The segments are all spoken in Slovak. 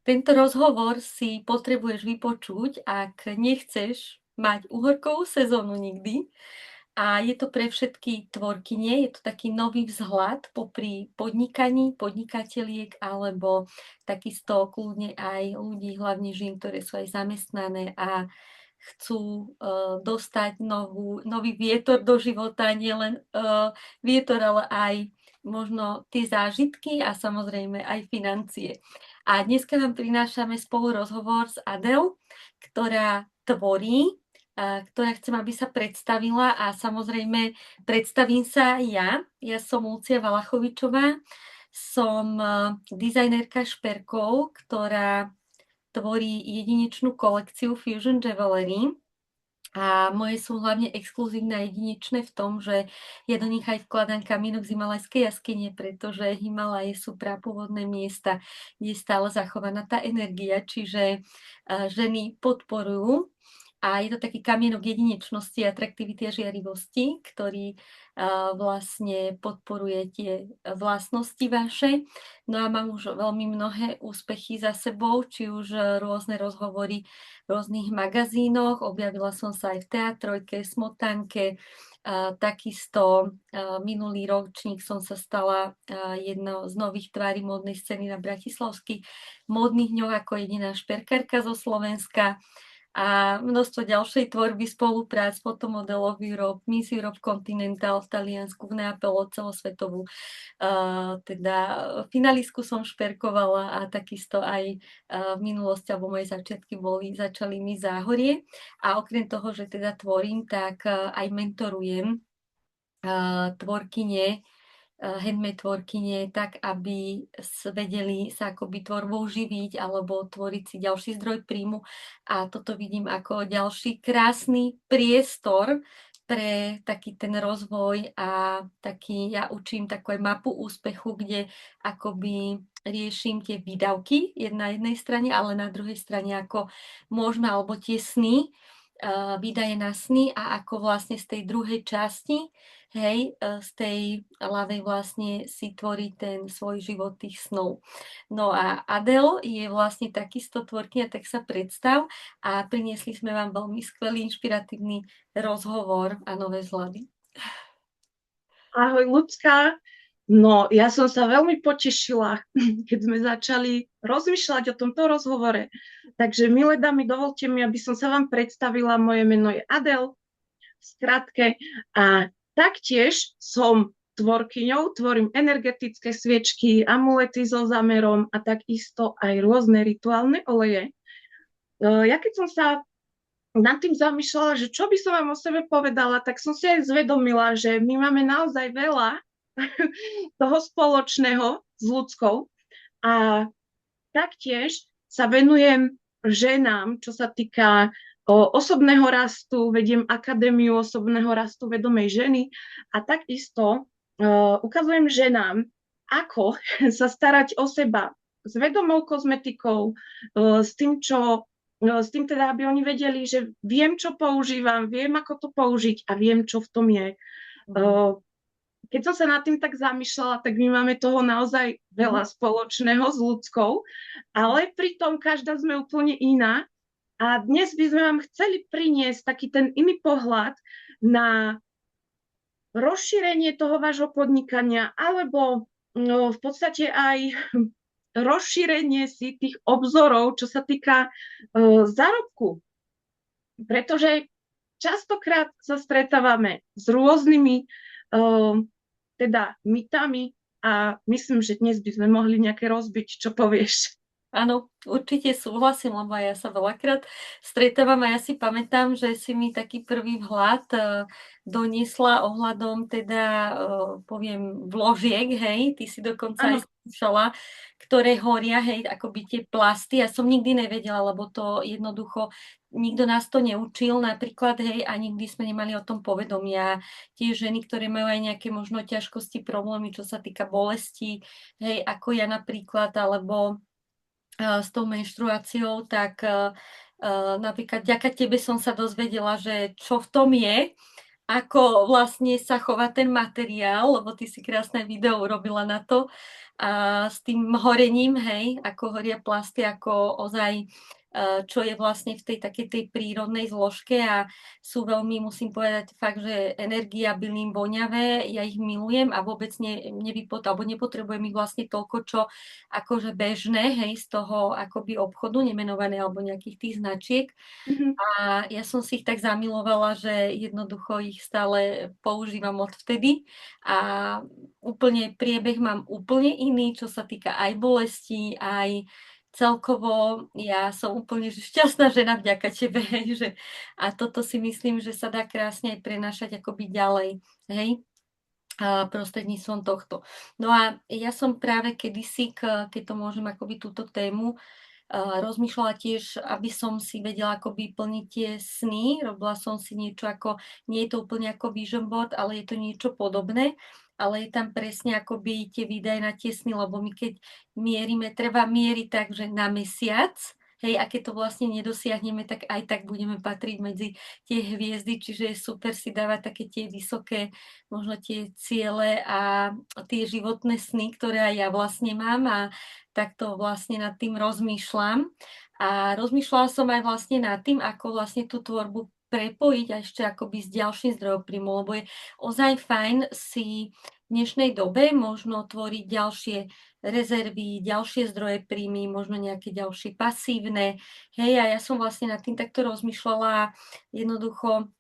Tento rozhovor si potrebuješ vypočuť, ak nechceš mať uhorkovú sezónu nikdy. A je to pre všetky tvorkyne, je to taký nový vzhľad popri podnikaní, podnikateliek alebo takisto kľudne aj ľudí, hlavne žien, ktoré sú aj zamestnané a chcú dostať nový vietor do života, nielen vietor, ale aj možno tie zážitky a samozrejme aj financie. A dneska vám prinášame spolu rozhovor s Adele, ktorá tvorí, ktorá chcem, aby sa predstavila a samozrejme predstavím sa aj ja. Ja som Lucia Valachovičová, som dizajnerka šperkov, ktorá tvorí jedinečnú kolekciu Fusion Jewelry. A moje sú hlavne exkluzívne a jedinečné v tom, že ja do nich aj vkladám kamienok z Himalajskej jaskyne, pretože Himalaje sú prapôvodné miesta, kde je stále zachovaná tá energia, čiže ženy podporujú. A je to taký kamienok jedinečnosti, atraktivity a žiarivosti, ktorý vlastne podporuje tie vlastnosti vaše. No a mám už veľmi mnohé úspechy za sebou, či už rôzne rozhovory v rôznych magazínoch. Objavila som sa aj v Teatrojke, Smotanke. Takisto minulý ročník som sa stala jednou z nových tvári módnej scény na bratislavských módnych dňoch ako jediná šperkárka zo Slovenska. A množstvo ďalšej tvorby, spoluprác, fotomodelov Europe, Miss Europe Continental v Taliansku, v Neapole, celosvetovú. Teda finalistku som šperkovala a takisto aj v minulosti, alebo moje začiatky začali mi Záhorie. A okrem toho, že teda tvorím, tak aj mentorujem tvorkyne, handmade tvorkyne, tak aby vedeli sa akoby tvorbou živiť alebo tvoriť si ďalší zdroj príjmu. A toto vidím ako ďalší krásny priestor pre taký ten rozvoj a taký, ja učím takú aj mapu úspechu, kde akoby riešim tie výdavky na jednej strane, ale na druhej strane ako môžeme, alebo tie sny, výdaje na sny a ako vlastne z tej druhej časti, hej, z tej ľavej vlastne si tvorí ten svoj život tých snov. No a Adele je vlastne takisto tvorkyňa, tak sa predstav, a priniesli sme vám veľmi skvelý, inšpiratívny rozhovor a nové vzhľady. Ahoj, ľudská. No, ja som sa veľmi potešila, keď sme začali rozmýšľať o tomto rozhovore. Takže, milé dámy, dovolte mi, aby som sa vám predstavila. Moje meno je Adele, v skratke. A taktiež som tvorkyňou, tvorím energetické sviečky, amulety so zamerom a takisto aj rôzne rituálne oleje. Ja keď som sa nad tým zamýšľala, že čo by som vám o sebe povedala, tak som si aj zvedomila, že my máme naozaj veľa toho spoločného s ľudskou a taktiež sa venujem ženám, čo sa týka osobného rastu, vediem Akadémiu osobného rastu vedomej ženy a takisto ukazujem ženám, ako sa starať o seba s vedomou kozmetikou, s tým teda, aby oni vedeli, že viem, čo používam, viem, ako to použiť a viem, čo v tom je. Keď som sa nad tým tak zamýšľala, tak my máme toho naozaj veľa spoločného s ľudskou, ale pritom každá sme úplne iná. A dnes by sme vám chceli priniesť taký ten iný pohľad na rozšírenie toho vášho podnikania, alebo v podstate aj rozšírenie si tých obzorov, čo sa týka zárobku. Pretože častokrát sa stretávame s rôznymi teda mytami a myslím, že dnes by sme mohli nejaké rozbiť. Čo povieš? Áno, určite súhlasím, lebo ja sa veľakrát stretávam a ja si pamätám, že si mi taký prvý vhľad doniesla ohľadom teda, poviem, vložiek, hej, ty si dokonca Áno, aj skúšala, ktoré horia, hej, akoby tie plasty. Ja som nikdy nevedela, lebo to jednoducho nikto nás to neučil napríklad, hej, a nikdy sme nemali o tom povedomia. Tie ženy, ktoré majú aj nejaké možno ťažkosti, problémy, čo sa týka bolesti, hej, ako ja napríklad, alebo s tou menštruáciou, tak napríklad vďaka tebe som sa dozvedela, že čo v tom je ako vlastne sa chová ten materiál, lebo ty si krásne video urobila na to, a s tým horením, hej, ako horia plasty, ako ozaj, čo je vlastne v tej takej tej prírodnej zložke a sú veľmi, musím povedať fakt, že energia bylín voňavé, ja ich milujem a vôbec alebo nepotrebujem ich vlastne toľko, čo akože bežné, hej, z toho akoby obchodu, nemenované alebo nejakých tých značiek. Mhm. A ja som si ich tak zamilovala, že jednoducho ich stále používam odvtedy a úplne priebeh mám úplne iný, čo sa týka aj bolesti, aj celkovo ja som úplne že šťastná žena vďaka tebe, hej, že a toto si myslím, že sa dá krásne aj prenášať akoby ďalej, hej, prostredníctvom tohto. No a ja som práve kedysi, keď to môžem akoby túto tému rozmýšľala tiež, aby som si vedela akoby plniť tie sny. Robila som si niečo ako, nie je to úplne ako vision board, ale je to niečo podobné. Ale je tam presne akoby tie výdaje na tie sny, lebo my keď mierime, treba mieriť tak, že na mesiac, hej, a keď to vlastne nedosiahneme, tak aj tak budeme patriť medzi tie hviezdy, čiže je super si dávať také tie vysoké, možno tie ciele a tie životné sny, ktoré aj ja vlastne mám a takto vlastne nad tým rozmýšľam. A rozmýšľala som aj vlastne nad tým, ako vlastne tú tvorbu prepojiť a ešte akoby s ďalším zdrojom príjmu, lebo je ozaj fajn si v dnešnej dobe možno tvoriť ďalšie rezervy, ďalšie zdroje príjmy, možno nejaké ďalšie pasívne. Hej, a ja som vlastne nad tým takto rozmýšľala a jednoducho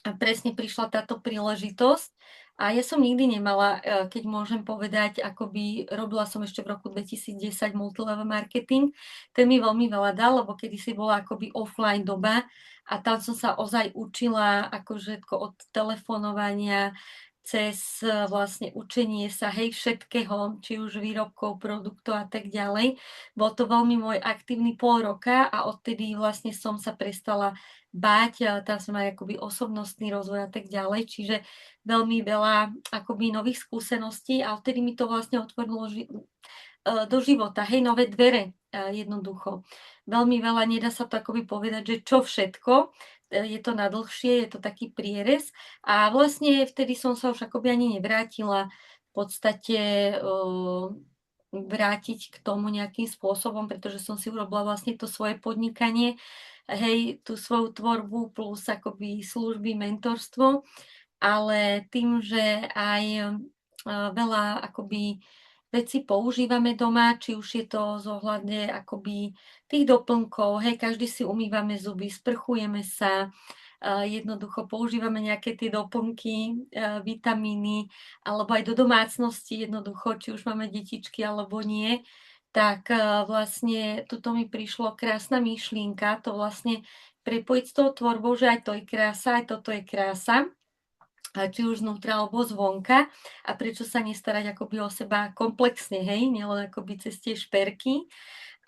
a presne prišla táto príležitosť a ja som nikdy nemala, keď môžem povedať, akoby robila som ešte v roku 2010 multilevel marketing, ten mi veľmi veľa dal, lebo kedysi bola akoby offline doba a tam som sa ozaj učila akože od telefonovania cez vlastne učenie sa, hej, všetkého, či už výrobkov, produktov a tak ďalej. Bol to veľmi môj aktívny pol roka a odtedy vlastne som sa prestala báť, tam som aj akoby osobnostný rozvoj a tak ďalej, čiže veľmi veľa akoby nových skúseností a odtedy mi to vlastne otvorilo do života, hej, nové dvere jednoducho. Veľmi veľa, nedá sa to akoby povedať, že čo všetko, je to na dlhšie, je to taký prierez a vlastne vtedy som sa už akoby ani nevrátila v podstate vrátiť k tomu nejakým spôsobom, pretože som si urobila vlastne to svoje podnikanie, hej, tú svoju tvorbu plus akoby služby, mentorstvo, ale tým, že aj veľa akoby veci používame doma, či už je to zohľadne akoby tých doplnkov, hej, každý si umývame zuby, sprchujeme sa, jednoducho používame nejaké tie doplnky, vitamíny, alebo aj do domácnosti jednoducho, či už máme detičky alebo nie, tak vlastne tuto mi prišlo krásna myšlienka, to vlastne prepojiť s tou tvorbou, že aj to je krása, aj toto je krása, či už znútra alebo zvonka a prečo sa nestarať akoby o seba komplexne, hej, nielen akoby cez tie šperky,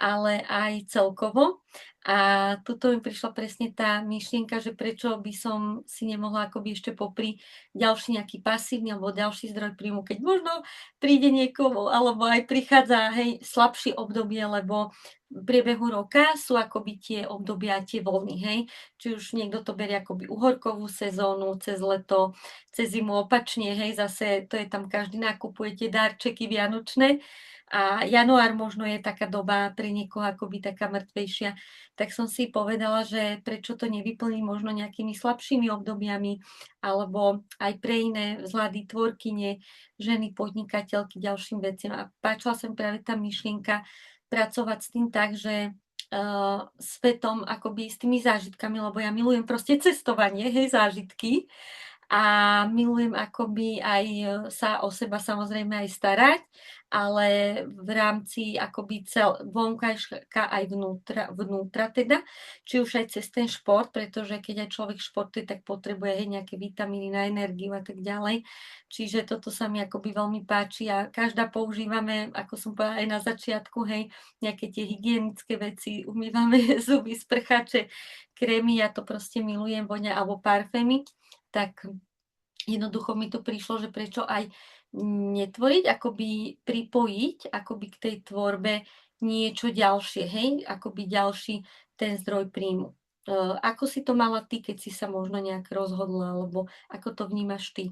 ale aj celkovo. A tuto mi prišla presne tá myšlienka, že prečo by som si nemohla akoby ešte popri ďalší nejaký pasívny alebo ďalší zdroj príjmu, keď možno príde niekomu, alebo aj prichádza, hej, slabšie obdobie, lebo v priebehu roka sú akoby tie obdobia, tie vlny, hej. Či už niekto to berie akoby uhorkovú sezónu, cez leto, cez zimu opačne, hej, zase to je tam každý nakupuje tie darčeky vianočné a január možno je taká doba pre niekoho akoby taká mŕtvejšia, tak som si povedala, že prečo to nevyplniť možno nejakými slabšími obdobiami, alebo aj pre iné vzhľady, tvorkyne, ženy, podnikateľky, ďalším veciam. A páčila sa mi práve tá myšlienka pracovať s tým tak, že svetom, akoby s tými zážitkami, lebo ja milujem proste cestovanie, hej, zážitky a milujem akoby aj sa o seba samozrejme aj starať, ale v rámci akoby vonkajška aj vnútra teda, či už aj cez ten šport, pretože keď aj človek športuje, tak potrebuje hej, nejaké vitamíny na energiu a tak ďalej. Čiže toto sa mi akoby veľmi páči a každá používame, ako som povedala aj na začiatku, hej, nejaké tie hygienické veci, umývame zuby, sprchače, krémy, ja to proste milujem, voňa alebo parfémy, tak jednoducho mi to prišlo, že prečo aj netvoriť, akoby pripojiť akoby k tej tvorbe niečo ďalšie, hej, akoby ďalší ten zdroj príjmu. Ako si to mala ty, keď si sa možno nejak rozhodla, alebo ako to vnímaš ty?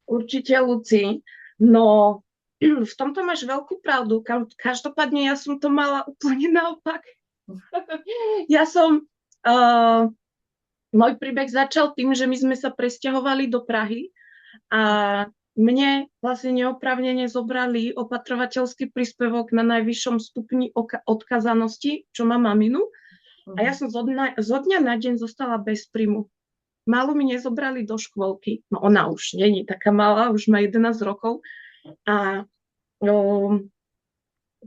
Určite, Luci. No, v tomto máš veľkú pravdu. Každopádne ja som to mala úplne naopak. Ja som... Uh, môj príbeh začal tým, že my sme sa presťahovali do Prahy a mne vlastne neoprávnene zobrali opatrovateľský príspevok na najvyššom stupni odkazanosti, čo má maminu. A ja som zo dňa na deň zostala bez príjmu. Malú mi nezobrali do škôlky. No ona už není taká malá, už má 11 rokov. A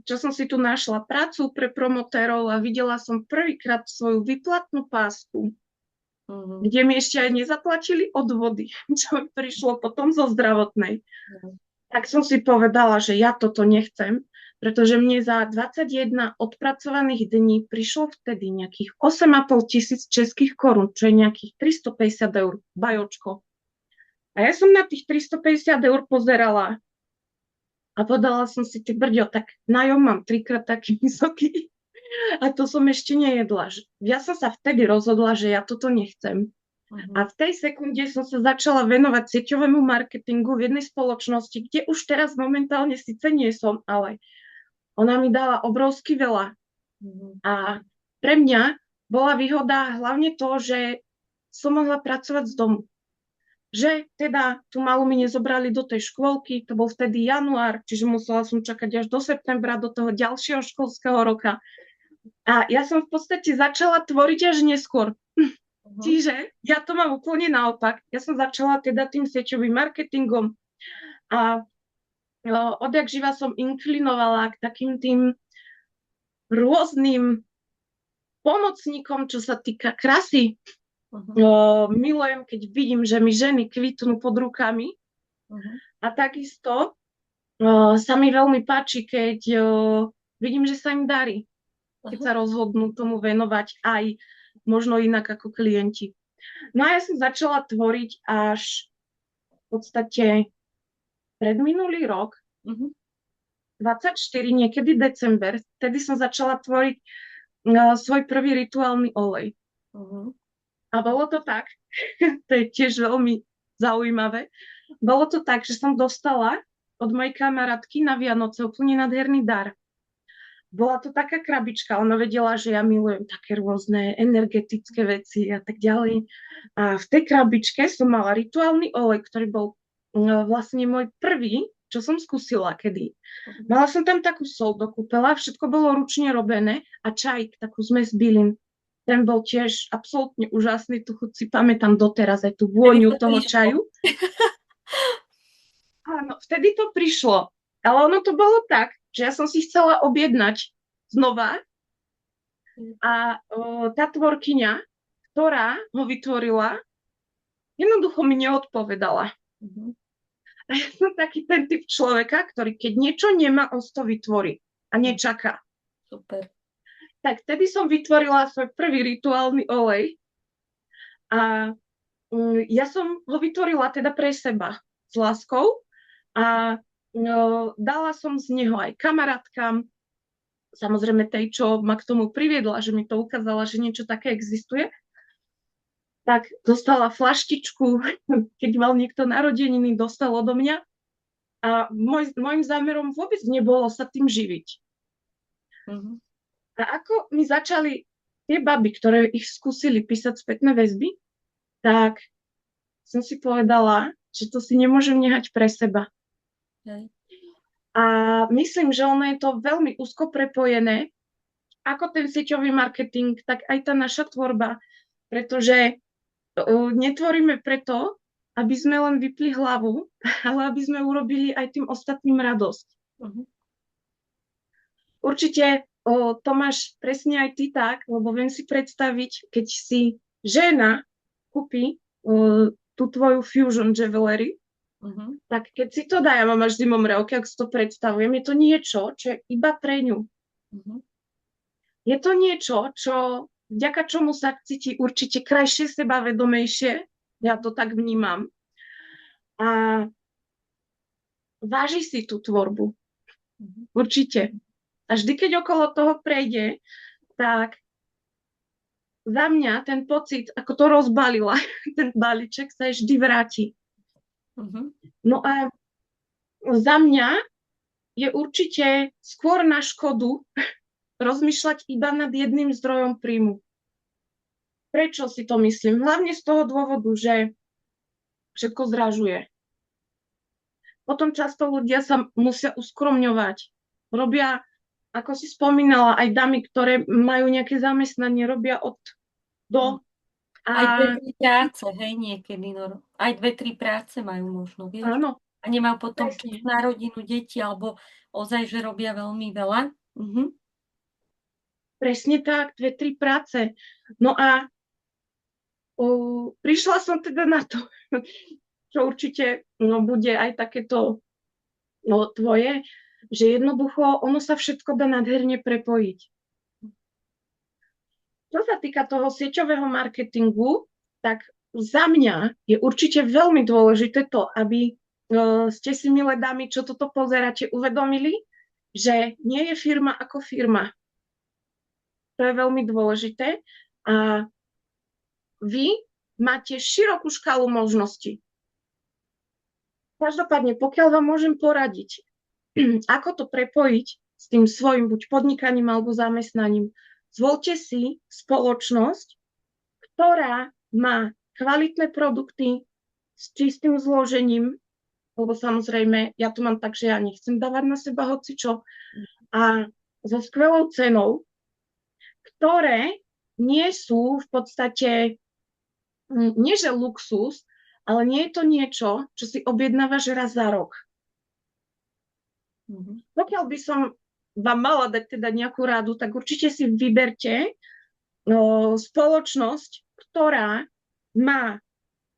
čo som si tu našla prácu pre promotérov a videla som prvýkrát svoju výplatnú pásku, kde mi ešte aj nezaplatili odvody, čo mi prišlo potom zo zdravotnej. Tak som si povedala, že ja toto nechcem, pretože mne za 21 odpracovaných dní prišlo vtedy nejakých 8,5 tisíc českých korún, čo je nejakých 350 eur, bajočko. A ja som na tých 350 eur pozerala a povedala som si, ty brďo, tak nájom mám 3-krát taký vysoký a to som ešte nejedla. Ja som sa vtedy rozhodla, že ja toto nechcem. A v tej sekunde som sa začala venovať sieťovému marketingu v jednej spoločnosti, kde už teraz momentálne síce nie som, ale ona mi dala obrovsky veľa. A pre mňa bola výhoda hlavne to, že som mohla pracovať z domu. Že teda tú malú mi nezobrali do tej škôlky, to bol vtedy január, čiže musela som čakať až do septembra, do toho ďalšieho školského roka. A ja som v podstate začala tvoriť až neskôr. Čiže ja to mám úplne naopak. Ja som začala teda tým sieťovým marketingom a odjak živa som inklinovala k takým tým rôznym pomocníkom, čo sa týka krasy. Milujem, keď vidím, že mi ženy kvitnú pod rukami. A takisto sa mi veľmi páči, keď vidím, že sa im darí. Keď sa rozhodnú tomu venovať aj možno inak ako klienti. No a ja som začala tvoriť až v podstate predminulý rok, 24, niekedy december, vtedy som začala tvoriť svoj prvý rituálny olej. A bolo to tak, to je tiež veľmi zaujímavé, bolo to tak, že som dostala od mojej kamarátky na Vianoce úplne nádherný dar. Bola to taká krabička, ona vedela, že ja milujem také rôzne energetické veci a tak ďalej. A v tej krabičke som mala rituálny olej, ktorý bol vlastne môj prvý, čo som skúsila kedy. Mala som tam takú sol do kúpela, všetko bolo ručne robené a čaj, takú zmes bylín. Ten bol tiež absolútne úžasný, tu chuť si pamätám doteraz aj tú vôňu toho čaju. Áno, vtedy to prišlo, ale ono to bolo tak, že ja som si chcela objednať znova a tá tvorkyňa, ktorá ho vytvorila, jednoducho mi neodpovedala. A ja som taký ten typ človeka, ktorý keď niečo nemá, on to vytvorí a nečaká. Super. Tak vtedy som vytvorila svoj prvý rituálny olej a ja som ho vytvorila teda pre seba s láskou a dala som z neho aj kamarátkam, samozrejme tej, čo ma k tomu priviedla, že mi to ukázala, že niečo také existuje. Tak dostala flaštičku, keď mal niekto narodeniny, dostal odo mňa. A môjim zámerom vôbec nebolo sa tým živiť. A ako mi začali tie baby, ktoré ich skúsili písať spätné väzby, tak som si povedala, že to si nemôžem nehať pre seba. A myslím, že ono je to veľmi úzko prepojené, ako ten sieťový marketing, tak aj tá naša tvorba, pretože netvoríme preto, aby sme len vypli hlavu, ale aby sme urobili aj tým ostatným radosť. Určite to máš presne aj ty tak, lebo viem si predstaviť, keď si žena kúpi tú tvoju Fusion Jewelry, tak keď si to dá, ja mám až zimomriavky, ak si to predstavujem, je to niečo, čo je iba pre ňu. Je to niečo, čo, vďaka čomu sa cíti určite krajšie, sebavedomejšie, ja to tak vnímam. A váži si tú tvorbu. Určite. A vždy, keď okolo toho prejde, tak za mňa ten pocit, ako to rozbalila, ten balíček sa jej vždy vráti. Mhm. No a za mňa je určite skôr na škodu rozmýšľať iba nad jedným zdrojom príjmu. Prečo si to myslím? Hlavne z toho dôvodu, že všetko zdražuje. Potom často ľudia sa musia uskromňovať. Robia, ako si spomínala, aj dámy, ktoré majú nejaké zamestnanie, robia od do. Aj dve, A tri práce, hej, niekedy. No, aj dve, tri práce majú možno, vieš. áno, A nemajú potom čas presne. na rodinu, deti, alebo ozaj, že robia veľmi veľa. Mhm. Presne tak, dve, tri práce. No a prišla som teda na to, čo určite bude aj takéto tvoje, že jednoducho ono sa všetko dá nádherne prepojiť. Čo sa týka toho sieťového marketingu, tak za mňa je určite veľmi dôležité to, aby ste si, milé dámy, čo toto pozeráte, uvedomili, že nie je firma ako firma. To je veľmi dôležité. A vy máte širokú škálu možností. Každopádne, pokiaľ vám môžem poradiť, ako to prepojiť s tým svojim buď podnikaním alebo zamestnaním, zvolte si spoločnosť, ktorá má kvalitné produkty s čistým zložením, lebo samozrejme, ja to mám tak, že ja nechcem dávať na seba hocičo, a so skvelou cenou, ktoré nie sú v podstate, nie že luxus, ale nie je to niečo, čo si objednávaš raz za rok. Mhm. Pokiaľ by som vám mala dať teda nejakú radu, tak určite si vyberte spoločnosť, ktorá má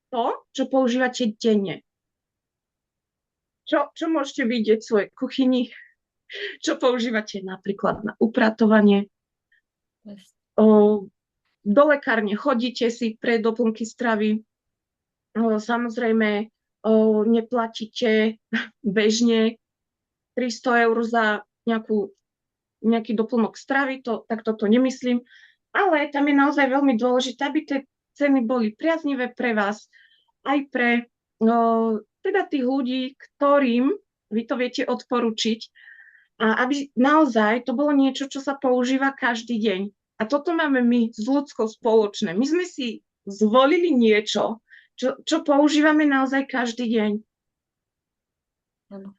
to, čo používate denne. Čo môžete vidieť v svojej kuchyni, čo používate napríklad na upratovanie. Do lekárne chodíte si pre doplnky stravy. Samozrejme, neplatíte bežne 300 eur za nejaký doplnok stravy, tak toto nemyslím, ale tam je naozaj veľmi dôležité, aby tie ceny boli priaznivé pre vás, aj pre teda tých ľudí, ktorým vy to viete odporučiť, a aby naozaj to bolo niečo, čo sa používa každý deň. A toto máme my s ľudskou spoločné. My sme si zvolili niečo, čo používame naozaj každý deň. Áno.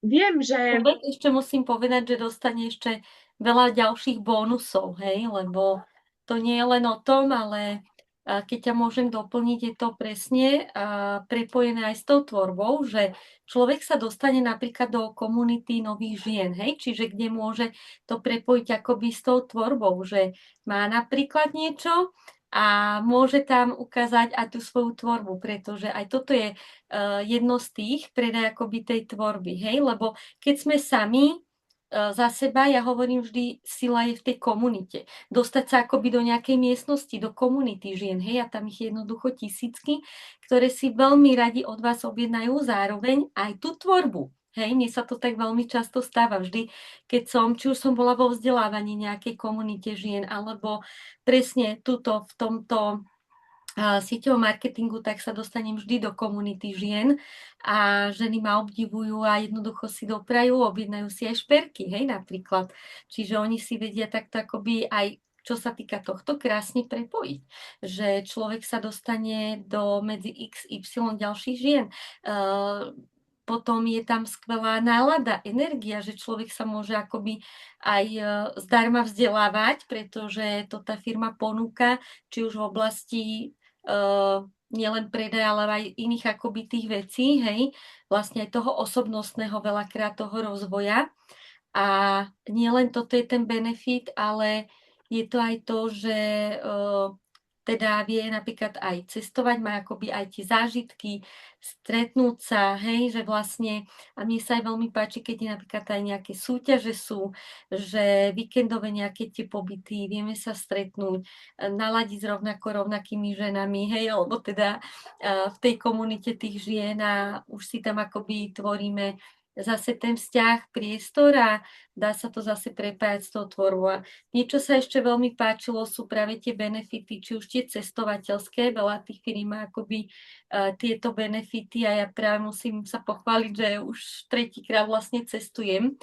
Viem, že Človek ešte musím povedať, že dostane ešte veľa ďalších bónusov, hej, lebo to nie je len o tom, ale keď ťa môžem doplniť, je to presne prepojené aj s tou tvorbou, že človek sa dostane napríklad do komunity nových žien, hej, čiže kde môže to prepojiť akoby s tou tvorbou, že má napríklad niečo a môže tam ukázať aj tú svoju tvorbu, pretože aj toto je jedno z tých predaj akoby tej tvorby, hej, lebo keď sme sami za seba, ja hovorím vždy, sila je v tej komunite. Dostať sa akoby do nejakej miestnosti, do komunity žien, hej, a tam ich je jednoducho tisícky, ktoré si veľmi radi od vás objednajú zároveň aj tú tvorbu. Hej, mne sa to tak veľmi často stáva vždy, či už som bola vo vzdelávaní nejakej komunite žien, alebo presne tuto v tomto sieťovom marketingu, tak sa dostanem vždy do komunity žien a ženy ma obdivujú a jednoducho si doprajú, objednajú si aj šperky, hej, napríklad. Čiže oni si vedia takto akoby aj čo sa týka tohto, krásne prepojiť. Že človek sa dostane do medzi XY ďalších žien. Potom je tam skvelá nálada, energia, že človek sa môže akoby aj zdarma vzdelávať, pretože to tá firma ponúka, či už v oblasti nielen predaj, ale aj iných akoby tých vecí, hej, vlastne aj toho osobnostného veľakrát toho rozvoja. A nielen toto je ten benefit, ale je to aj to, že teda vie napríklad aj cestovať, má akoby aj tie zážitky, stretnúť sa, hej, že vlastne, a mne sa aj veľmi páči, keď je napríklad aj nejaké súťaže sú, že víkendové nejaké tie pobyty, vieme sa stretnúť, naladiť s rovnakými ženami, hej, alebo teda v tej komunite tých žien a už si tam akoby tvoríme zase ten vzťah, priestor a dá sa to zase prepájať s tou tvorbou. A niečo sa ešte veľmi páčilo, sú práve tie benefity, či už tie cestovateľské, veľa tých firm má akoby tieto benefity a ja práve musím sa pochváliť, že už tretíkrát vlastne cestujem.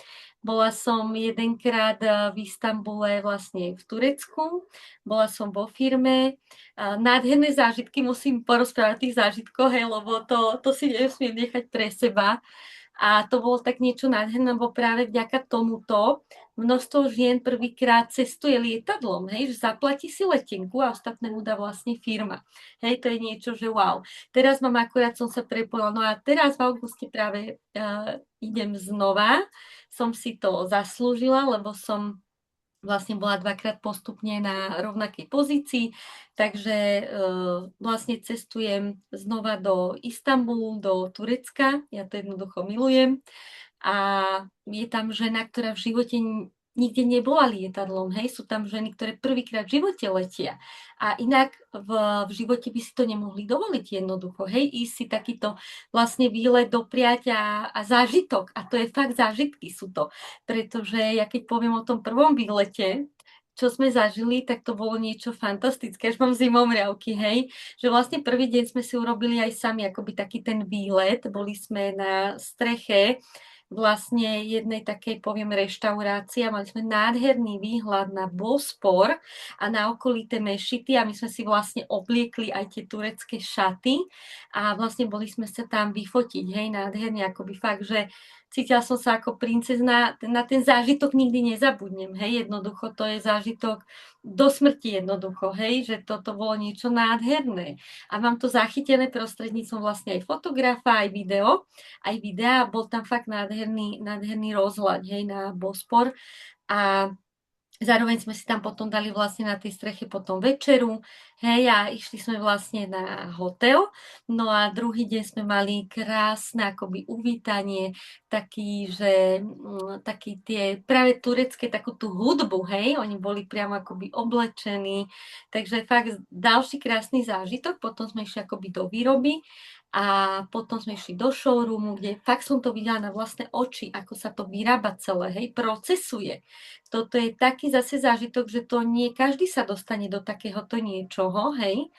Bola som jedenkrát v Istambule vlastne v Turecku, bola som vo firme. Nádherné zážitky, musím porozprávať o tých zážitkoch, hej, lebo to si nesmiem nechať pre seba. A to bolo tak niečo nádherné, lebo práve vďaka tomuto množstvo žien prvýkrát cestuje lietadlom, hej, že zaplatí si letenku a ostatné mu dá vlastne firma. Hej, to je niečo, že wow. Teraz akurát som sa prepojila, no a teraz v auguste práve idem znova, som si to zaslúžila, lebo som vlastne bola dvakrát postupne na rovnakej pozícii, takže vlastne cestujem znova do Istanbulu, do Turecka, ja to jednoducho milujem a je tam žena, ktorá v živote nikde nebola lietadlom, hej, sú tam ženy, ktoré prvýkrát v živote letia a inak v živote by si to nemohli dovoliť jednoducho, hej, ísť si takýto vlastne výlet dopriať a zážitok a to je fakt zážitky sú to, pretože ja keď poviem o tom prvom výlete, čo sme zažili, tak to bolo niečo fantastické, až mám zimomriavky, hej, že vlastne prvý deň sme si urobili aj sami akoby taký ten výlet, boli sme na streche vlastne jednej takej, poviem, reštaurácie a mali sme nádherný výhľad na Bospor a na okolité mešity a my sme si vlastne obliekli aj tie turecké šaty a vlastne boli sme sa tam vyfotiť, hej, nádherne, akoby fakt, že cítila som sa ako princezna, na ten zážitok nikdy nezabudnem, hej, jednoducho to je zážitok do smrti jednoducho, hej, že toto bolo niečo nádherné a mám to zachytené prostredníctvom vlastne aj fotografa, aj videa, bol tam fakt nádherný rozhľad, hej, na Bospor a zároveň sme si tam potom dali vlastne na tej streche potom večeru, hej, a išli sme vlastne na hotel, no a druhý deň sme mali krásne akoby uvítanie, taký tie práve turecké, takú tú hudbu, hej, oni boli priamo akoby oblečení, takže fakt ďalší krásny zážitok, potom sme išli akoby do výroby, a potom sme išli do showroomu, kde fakt som to videla na vlastné oči, ako sa to vyrába celé, hej, procesuje. Toto je taký zase zážitok, že to nie každý sa dostane do takéhoto niečoho, hej,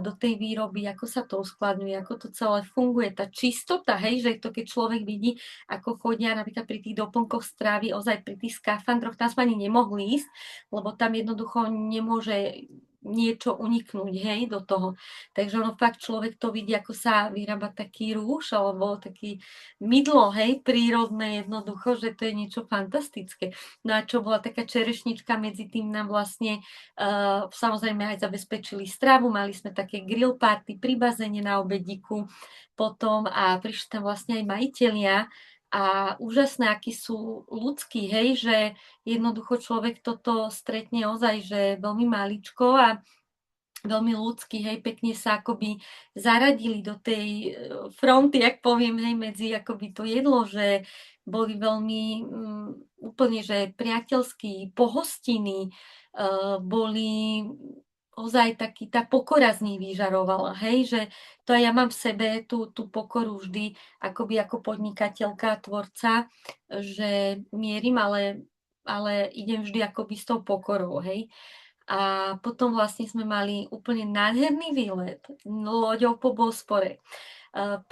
do tej výroby, ako sa to uskladňuje, ako to celé funguje, tá čistota, hej, že to keď človek vidí, ako chodia napríklad pri tých doplnkoch stravy, ozaj pri tých skafandroch, tam sme ani nemohli ísť, lebo tam jednoducho nemôže niečo uniknúť, hej, do toho. Takže ono fakt človek to vidí, ako sa vyrába taký rúž, alebo taký mydlo, hej, prírodné jednoducho, že to je niečo fantastické. No a čo bola taká čerešnička, medzi tým nám vlastne samozrejme aj zabezpečili stravu, mali sme také grill party pri bazéne na obediku potom a prišli tam vlastne aj majitelia a úžasné, akí sú ľudskí, hej, že jednoducho človek toto stretne ozaj, že veľmi maličko a veľmi ľudský, hej, pekne sa akoby zaradili do tej fronty, ak poviem, hej, medzi akoby to jedlo, že boli veľmi úplne, že priateľskí, pohostinní, boli ozaj taký, tá pokora z nich vyžarovala, hej, že to aj ja mám v sebe tú pokoru vždy, akoby ako podnikateľka, tvorca, že mierim, ale idem vždy akoby s tou pokorou, hej. A potom vlastne sme mali úplne nádherný výlet loďou po Bospore. 5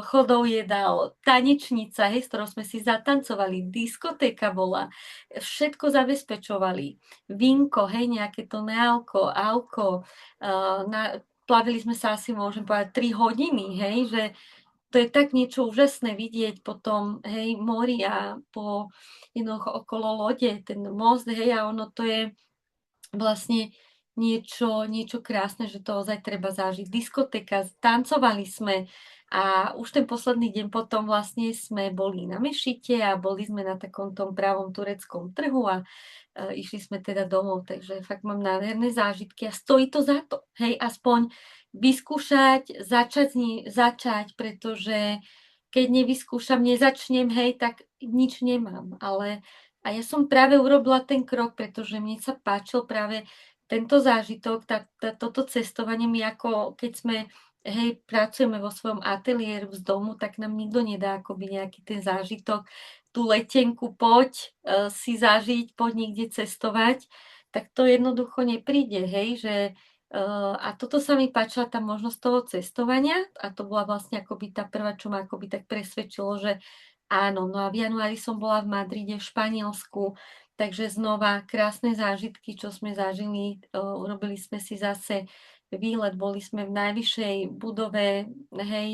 chodov jedál, tanečnica, hej, s ktorou sme si zatancovali, diskotéka bola, všetko zabezpečovali, vínko, hej, nejaké to nealko, alko, plavili sme sa asi, môžem povedať, 3 hodiny, hej, že to je tak niečo úžasné vidieť potom, hej, mori a po jednoducho okolo lode, ten most, hej, a ono to je vlastne niečo krásne, že to ozaj treba zažiť. Diskotéka, tancovali sme a už ten posledný deň potom vlastne sme boli na Mešite a boli sme na takom tom pravom tureckom trhu a išli sme teda domov, takže fakt mám nádherné zážitky a stojí to za to, hej, aspoň vyskúšať, začať, pretože keď nevyskúšam, nezačnem, hej, tak nič nemám, ale a ja som práve urobila ten krok, pretože mne sa páčil práve tento zážitok, toto cestovanie mi ako keď sme hej, pracujeme vo svojom ateliéru z domu, tak nám nikto nedá akoby nejaký ten zážitok, tú letenku poď si zažiť, poď niekde cestovať, tak to jednoducho nepríde, hej, že a toto sa mi páčila tá možnosť toho cestovania a to bola vlastne akoby tá prvá, čo ma akoby tak presvedčilo, že áno, no a v januári som bola v Madride, v Španielsku, takže znova krásne zážitky, čo sme zažili, urobili sme si zase výlet, boli sme v najvyššej budove, hej,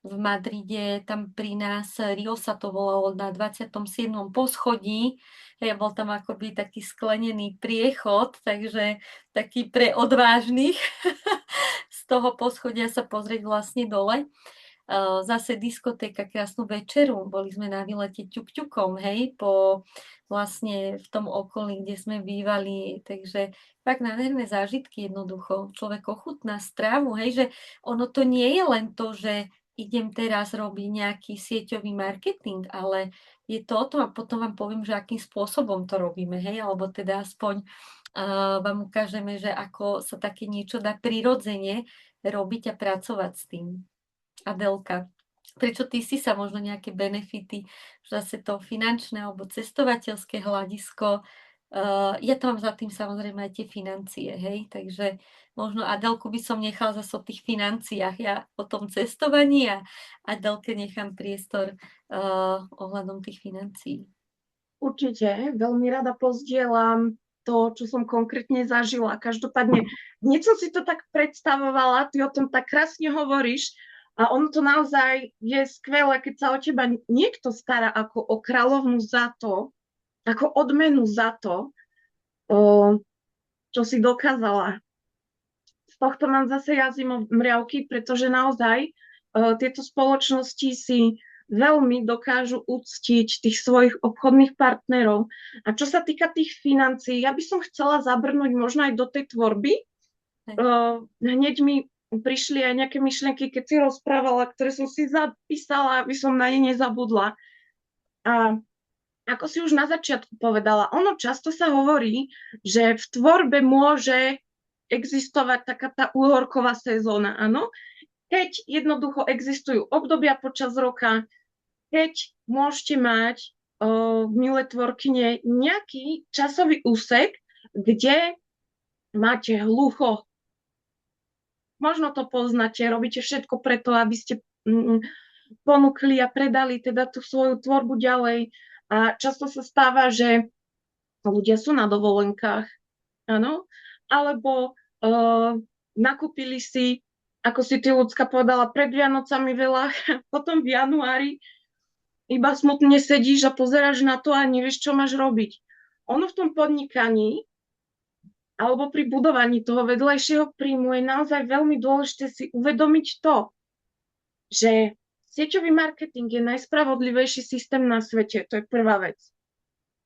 v Madride, tam pri nás Rio sa to volalo na 27. poschodí, hej, bol tam akoby taký sklenený priechod, takže taký pre odvážnych z toho poschodia sa pozrieť vlastne dole. Zase diskotéka, krásnu večeru, boli sme na výlete ťuk-ťukom, hej, po vlastne v tom okolí, kde sme bývali, takže fakt nádherné zážitky jednoducho. Človek ochutná strávu, hej, že ono to nie je len to, že idem teraz robiť nejaký sieťový marketing, ale je to o tom a potom vám poviem, že akým spôsobom to robíme, hej, alebo teda aspoň vám ukážeme, že ako sa také niečo dá prirodzene robiť a pracovať s tým. Adelka, prečo ty si sa možno nejaké benefity, že zase to finančné alebo cestovateľské hľadisko, ja to mám za tým samozrejme aj tie financie, hej, takže možno Adelku by som nechala zase o tých financiách, ja o tom cestovaní a Adelke nechám priestor ohľadom tých financií. Určite, veľmi rada pozdielam to, čo som konkrétne zažila. Každopádne, hneď som si to tak predstavovala, ty o tom tak krásne hovoríš a ono to naozaj je skvelé, keď sa o teba niekto stará ako o kráľovnu za to, ako odmenu za to, čo si dokázala. Z tohto mám zase ja zimomriavky, pretože naozaj tieto spoločnosti si veľmi dokážu uctiť tých svojich obchodných partnerov. A čo sa týka tých financií, ja by som chcela zabrnúť možno aj do tej tvorby. Hneď mi prišli aj nejaké myšlienky, keď si rozprávala, ktoré som si zapísala, aby som na ne nezabudla. A ako si už na začiatku povedala, ono často sa hovorí, že v tvorbe môže existovať taká tá úhorková sezóna, áno? Keď jednoducho existujú obdobia počas roka, keď môžete mať milé tvorkyne nejaký časový úsek, kde máte hlucho. Možno to poznáte, robíte všetko preto, aby ste ponúkli a predali teda tú svoju tvorbu ďalej. A často sa stáva, že ľudia sú na dovolenkách, áno, alebo nakúpili si, ako si ty ľudská povedala, pred Vianocami veľa, potom v januári iba smutne sedíš a pozeráš na to a nevieš, čo máš robiť. Ono v tom podnikaní alebo pri budovaní toho vedľajšieho príjmu je naozaj veľmi dôležité si uvedomiť to, že sieťový marketing je najspravodlivejší systém na svete. To je prvá vec.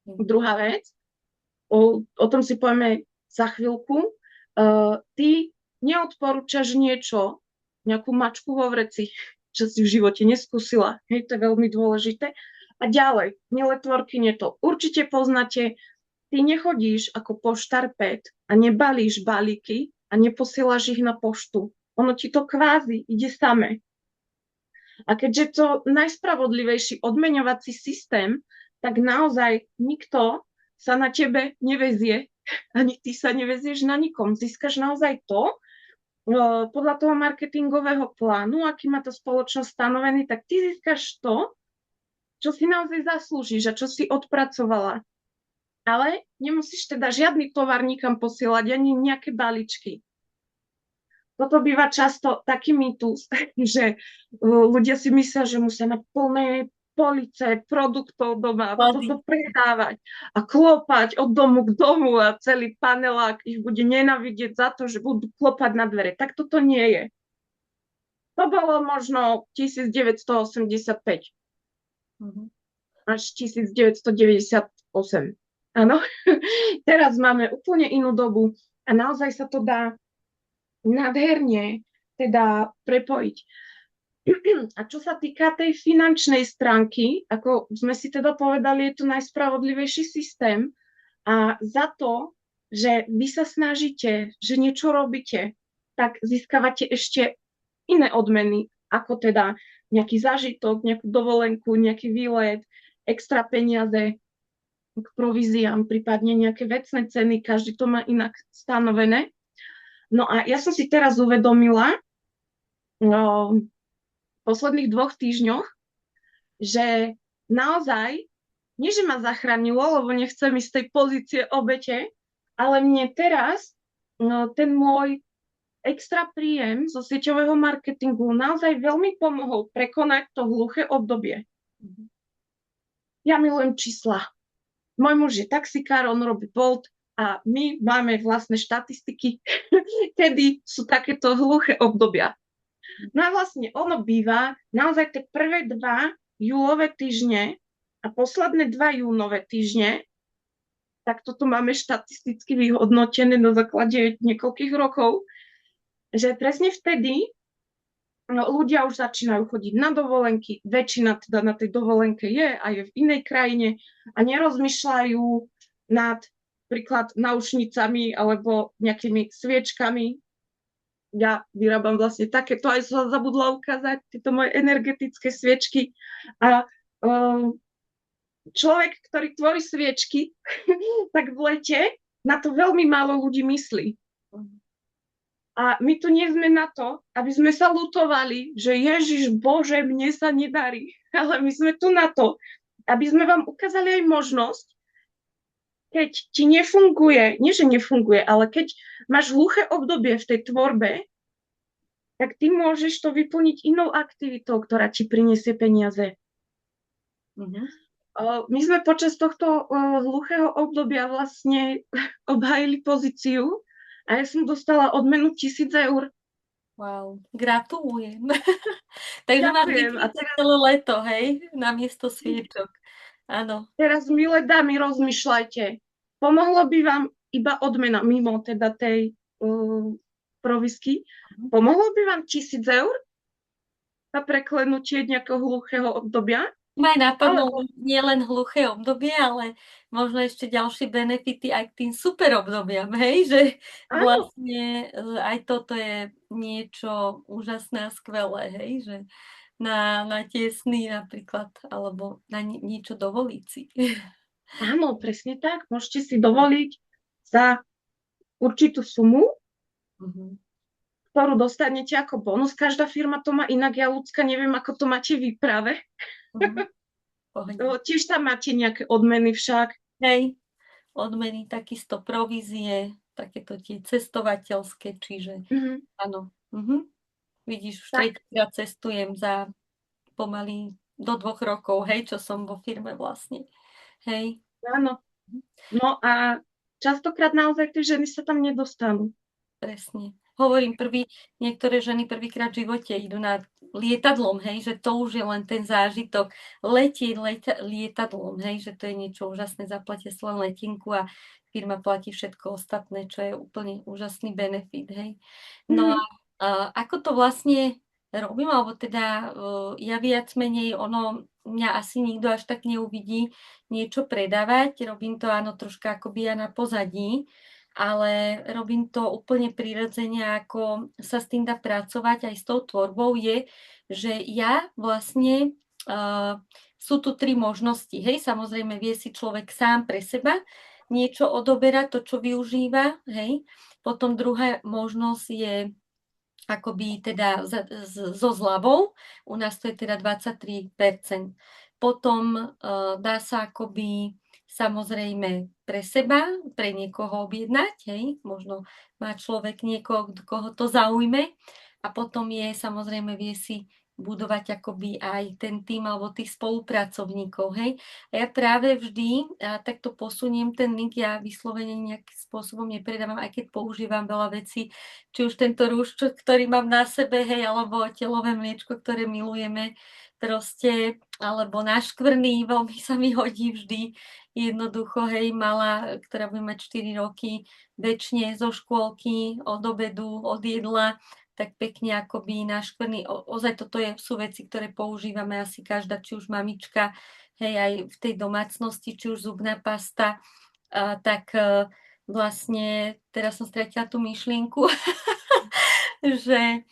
Druhá vec, o tom si povieme za chvíľku, ty neodporúčaš niečo, nejakú mačku vo vreci, čo si v živote neskúsila. Hej, to je veľmi dôležité. A ďalej, milé tvorkyne, to určite poznáte, ty nechodíš ako poštár Pet a nebalíš balíky a neposielaš ich na poštu. Ono ti to kvázi ide samé. A keďže to najspravodlivejší odmeňovací systém, tak naozaj nikto sa na tebe nevezie, ani ty sa nevezieš na nikom. Získaš naozaj to, podľa toho marketingového plánu, aký má tá spoločnosť stanovený, tak ty získaš to, čo si naozaj zaslúžiš a čo si odpracovala. Ale nemusíš teda žiadny tovar nikam posielať, ani nejaké balíčky. Toto býva často taký mýtus, že ľudia si myslia, že musia na plné police produktov doma toto predávať a klopať od domu k domu a celý panelák ich bude nenávidieť za to, že budú klopať na dvere. Tak toto nie je. To bolo možno 1985 až 1998. Áno, teraz máme úplne inú dobu a naozaj sa to dá nádherne teda prepojiť. A čo sa týka tej finančnej stránky, ako sme si teda povedali, je to najspravodlivejší systém a za to, že vy sa snažíte, že niečo robíte, tak získavate ešte iné odmeny, ako teda nejaký zážitok, nejakú dovolenku, nejaký výlet, extra peniaze k províziám, prípadne nejaké vecné ceny, každý to má inak stanovené. No a ja som si teraz uvedomila v posledných 2 týždňoch, že naozaj, nie že ma zachránilo, lebo nechcem ísť z tej pozície obete, ale mne teraz ten môj extra príjem zo sieťového marketingu naozaj veľmi pomohol prekonať to hluché obdobie. Ja milujem čísla. Môj muž je taxikár, on robí Bolt a my máme vlastné štatistiky, kedy sú takéto hluché obdobia. No a vlastne ono býva naozaj tie prvé 2 júlové týždne a posledné 2 júnové týždne, tak toto máme štatisticky vyhodnotené na základe niekoľkých rokov, že presne vtedy ľudia už začínajú chodiť na dovolenky, väčšina teda na tej dovolenke je a je v inej krajine a nerozmýšľajú nad príklad náušnicami alebo nejakými sviečkami. Ja vyrábam vlastne takéto, aj som zabudla ukázať, tieto moje energetické sviečky. A človek, ktorý tvorí sviečky, tak v lete na to veľmi málo ľudí myslí. A my tu nie sme na to, aby sme sa lutovali, že Ježiš Bože, mne sa nedarí. Ale my sme tu na to, aby sme vám ukázali aj možnosť, keď ti nefunguje, nie že nefunguje, ale keď máš hluché obdobie v tej tvorbe, tak ty môžeš to vyplniť inou aktivitou, ktorá ti priniesie peniaze. My sme počas tohto hluchého obdobia vlastne obhájili pozíciu a ja som dostala odmenu 1000 eur. Wow, gratulujem. Takže mám Ďakujem. A vypýtať celé leto, hej, namiesto sviečok. Áno. teraz, milé dámy, rozmýšľajte. Pomohlo by vám iba odmena mimo teda tej provisky? Pomohlo by vám 1000 eur na preklenutie nejakého hluchého obdobia? Maj napadlo nie len hluché obdobie, ale možno ešte ďalšie benefity aj k tým super obdobiam, hej, že vlastne aj toto je niečo úžasné a skvelé, hej, že na tie sny napríklad, alebo na niečo dovoliť si. Áno, presne tak. Môžete si dovoliť za určitú sumu, ktorú dostanete ako bonus. Každá firma to má inak. Ja, ľudská, neviem, ako to máte vy práve. Tiež tam máte nejaké odmeny však. Hej, odmeny, takisto provízie, takéto tie cestovateľské, čiže áno. Vidíš, už tretíkrát cestujem za pomaly do 2 rokov, hej, čo som vo firme vlastne. Hej. Áno. No a častokrát naozaj tie ženy sa tam nedostanú. Presne. Hovorím, niektoré ženy prvýkrát v živote idú na lietadlom, hej, že to už je len ten zážitok. Letieť lietadlom, hej, že to je niečo úžasné, zaplatia si len letinku a firma platí všetko ostatné, čo je úplne úžasný benefit, hej. No a ako to vlastne robím, alebo teda ja viac menej mňa asi nikto až tak neuvidí niečo predávať, robím to áno troška akoby ja na pozadí, ale robím to úplne prirodzene, ako sa s tým dá pracovať aj s tou tvorbou, je, že ja vlastne, sú tu 3 možnosti, hej, samozrejme vie si človek sám pre seba niečo odoberať, to, čo využíva, hej, potom druhá možnosť je akoby teda so zľavou, u nás to je teda 23%. Potom dá sa akoby samozrejme pre seba, pre niekoho objednať, hej, možno má človek niekoho, koho to zaujme a potom je samozrejme vie si budovať akoby aj ten tým alebo tých spolupracovníkov, hej. A ja práve vždy takto posuniem ten link, ja vyslovene nejakým spôsobom nepredávam, aj keď používam veľa vecí, či už tento rúž, ktorý mám na sebe, hej, alebo telové mliečko, ktoré milujeme, proste, alebo náškvrný, veľmi sa mi hodí vždy, jednoducho, hej, malá, ktorá bude mať 4 roky, večne zo škôlky, od obedu, od jedla, tak pekne akoby náškvrný. Ozaj toto sú veci, ktoré používame asi každá, či už mamička, hej, aj v tej domácnosti, či už zubná pasta, tak vlastne teraz som stratila tú myšlienku. že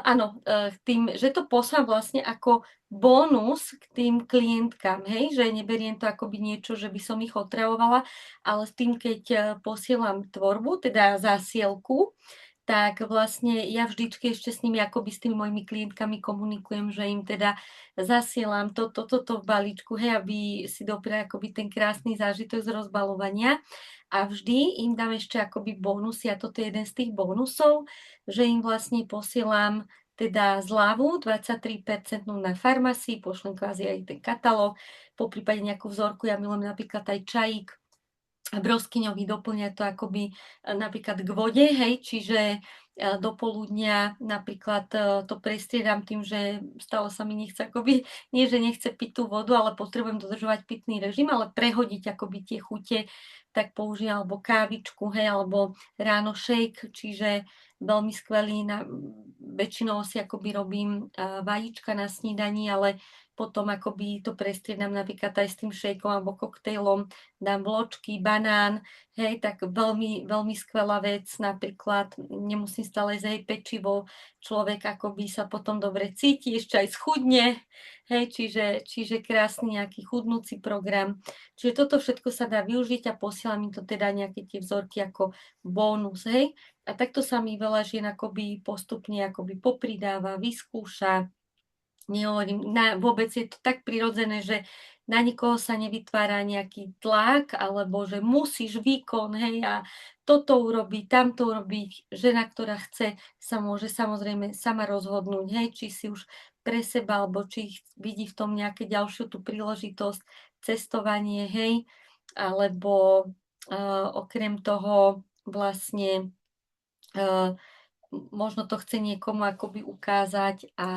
áno, tým, že to posielam vlastne ako bonus k tým klientkám, hej, že neberiem to akoby niečo, že by som ich otravovala, ale s tým, keď posielam tvorbu, teda zásielku, tak vlastne ja vždycky ešte s nimi, akoby s tými mojimi klientkami komunikujem, že im teda zasielam toto v balíčku, hej, aby si dopriali akoby ten krásny zážitok z rozbalovania. A vždy im dám ešte akoby bonusy, a toto je jeden z tých bonusov, že im vlastne posielam teda zľavu 23% na farmácii, pošlem kvázi aj ten katalóg, po prípade nejakú vzorku, ja milujem napríklad aj čajík broskyňový, doplňa to akoby napríklad k vode, hej, čiže do poludnia napríklad to prestriedam tým, že stále sa mi nechce akoby, nie že nechce piť tú vodu, ale potrebujem dodržovať pitný režim, ale prehodiť akoby tie chute, tak použijem alebo kávičku, hej, alebo ráno shake, čiže veľmi skvelý, väčšinou si akoby robím vajíčka na snídaní, ale potom akoby to prestriedam napríklad aj s tým šejkom alebo koktejlom, dám vločky, banán, hej, tak veľmi, veľmi skvelá vec, napríklad nemusím stále zjeť pečivo, človek akoby sa potom dobre cíti, ešte aj schudne, hej, čiže krásny nejaký chudnúci program. Čiže toto všetko sa dá využiť a posielam mi to teda nejaké tie vzorky ako bónus, hej. A takto sa mi veľa žien akoby postupne akoby popridáva, vyskúša. Nehovorím, vôbec je to tak prirodzené, že na nikoho sa nevytvára nejaký tlak, alebo že musíš výkon, hej, a toto urobiť, tamto urobiť. Žena, ktorá chce, sa môže samozrejme sama rozhodnúť, hej, či si už pre seba, alebo či vidí v tom nejaké ďalšiu tú príležitosť, cestovanie, hej, alebo okrem toho vlastne možno to chce niekomu akoby ukázať a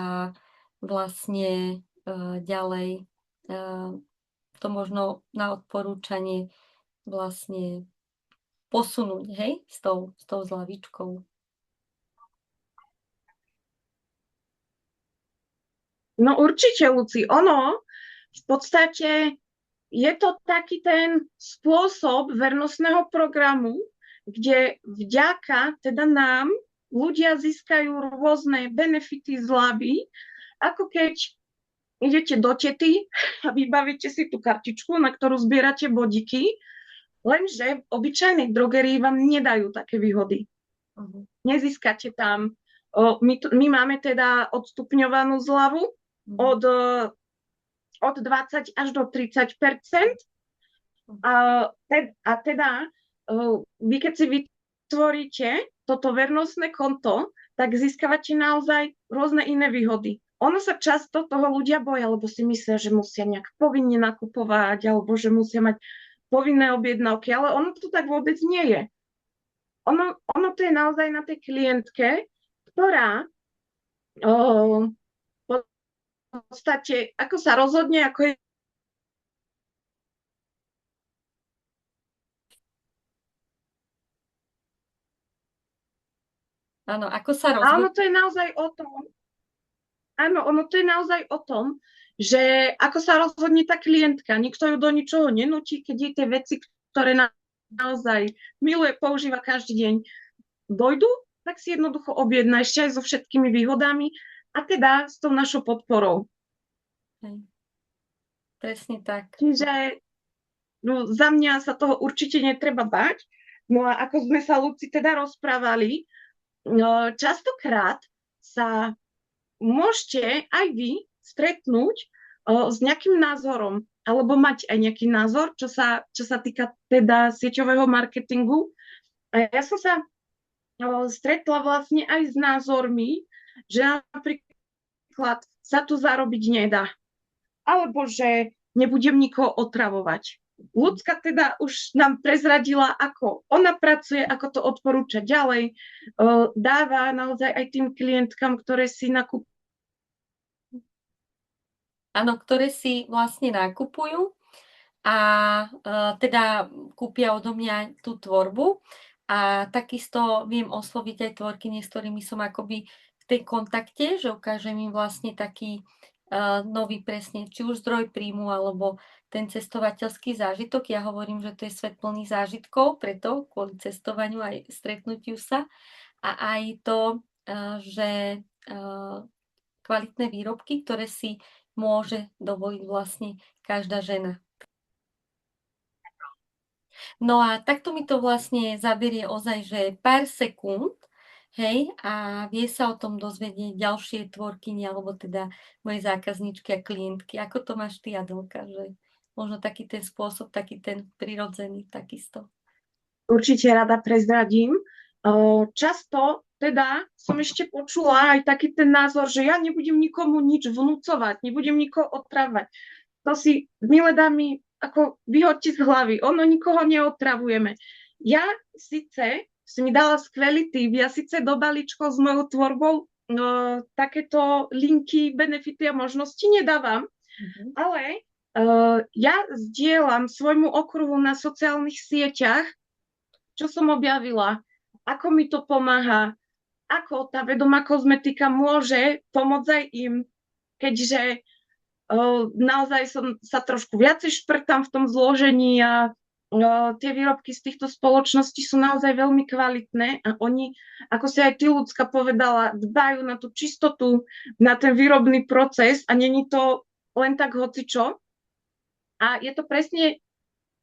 vlastne ďalej to možno na odporúčanie vlastne posunúť, hej, s tou zľavičkou. No určite, Luci, ono v podstate je to taký ten spôsob vernostného programu, kde vďaka teda nám ľudia získajú rôzne benefity, zľavy, ako keď idete do tety a vybavíte si tú kartičku, na ktorú zbierate bodiky, lenže v obyčajnej drogerii vám nedajú také výhody. Uh-huh. Nezískate tam. My máme teda odstupňovanú zľavu od 20 až do 30%. A teda vy keď si vytvoríte toto vernostné konto, tak získavate naozaj rôzne iné výhody. Ono sa často toho ľudia boja, lebo si myslia, že musia nejak povinne nakupovať, alebo že musia mať povinné objednávky, ale ono to tak vôbec nie je. Ono to je naozaj na tej klientke, ktorá v podstate, ako sa rozhodne, ako je. Áno, ako sa A ono rozhodne. to je naozaj o tom, áno, ono to je naozaj o tom, že ako sa rozhodne tá klientka, nikto ju do ničoho nenúti, keď jej tie veci, ktoré naozaj miluje, používa každý deň, dojdu, tak si jednoducho objedná ešte aj so všetkými výhodami a teda s tou našou podporou. Hej. Presne tak. Čiže no, za mňa sa toho určite netreba bať. No a ako sme sa, Luci, teda rozprávali, častokrát sa môžete aj vy stretnúť s nejakým názorom alebo mať aj nejaký názor, čo sa týka teda sieťového marketingu. A ja som sa stretla vlastne aj s názormi, že napríklad sa tu zarobiť nedá. Alebo že nebudem nikoho otravovať. Ľudská teda už nám prezradila, ako ona pracuje, ako to odporúča ďalej. Dáva naozaj aj tým klientkám, ktoré si nakupujú. Áno, ktoré si vlastne nakupujú a teda kúpia odo mňa tú tvorbu a takisto viem osloviť aj tvorkyne, s ktorými som akoby v tej kontakte, že ukážem im vlastne taký nový presne, či už zdroj príjmu alebo ten cestovateľský zážitok. Ja hovorím, že to je svet plný zážitkov, preto kvôli cestovaniu aj stretnutiu sa a aj to že kvalitné výrobky, ktoré si môže dovoliť vlastne každá žena. No a takto mi to vlastne zaberie ozaj, že pár sekúnd, hej, a vie sa o tom dozvedieť ďalšie tvorkyne, alebo teda moje zákazničky a klientky. Ako to máš ty, Adelka, že možno taký ten spôsob, taký ten prirodzený, takisto. Určite rada prezradím. Často teda som ešte počula aj taký ten názor, že ja nebudem nikomu nič vnúcovať, nebudem nikoho otravovať. To si, milé dámy, ako vyhoďte z hlavy. Ono nikoho neotravujeme. Ja síce, si mi dala skvelý tip, ja síce do balíčkov s mojou tvorbou takéto linky, benefity a možnosti nedávam, ale ja zdieľam svojmu okruhu na sociálnych sieťach, čo som objavila, ako mi to pomáha, ako tá vedomá kozmetika môže pomôcť aj im, keďže naozaj som sa trošku viacej šprtám v tom zložení a tie výrobky z týchto spoločností sú naozaj veľmi kvalitné a oni, ako si aj ty, Ľudská, povedala, dbajú na tú čistotu, na ten výrobný proces a není to len tak hocičo. A je to presne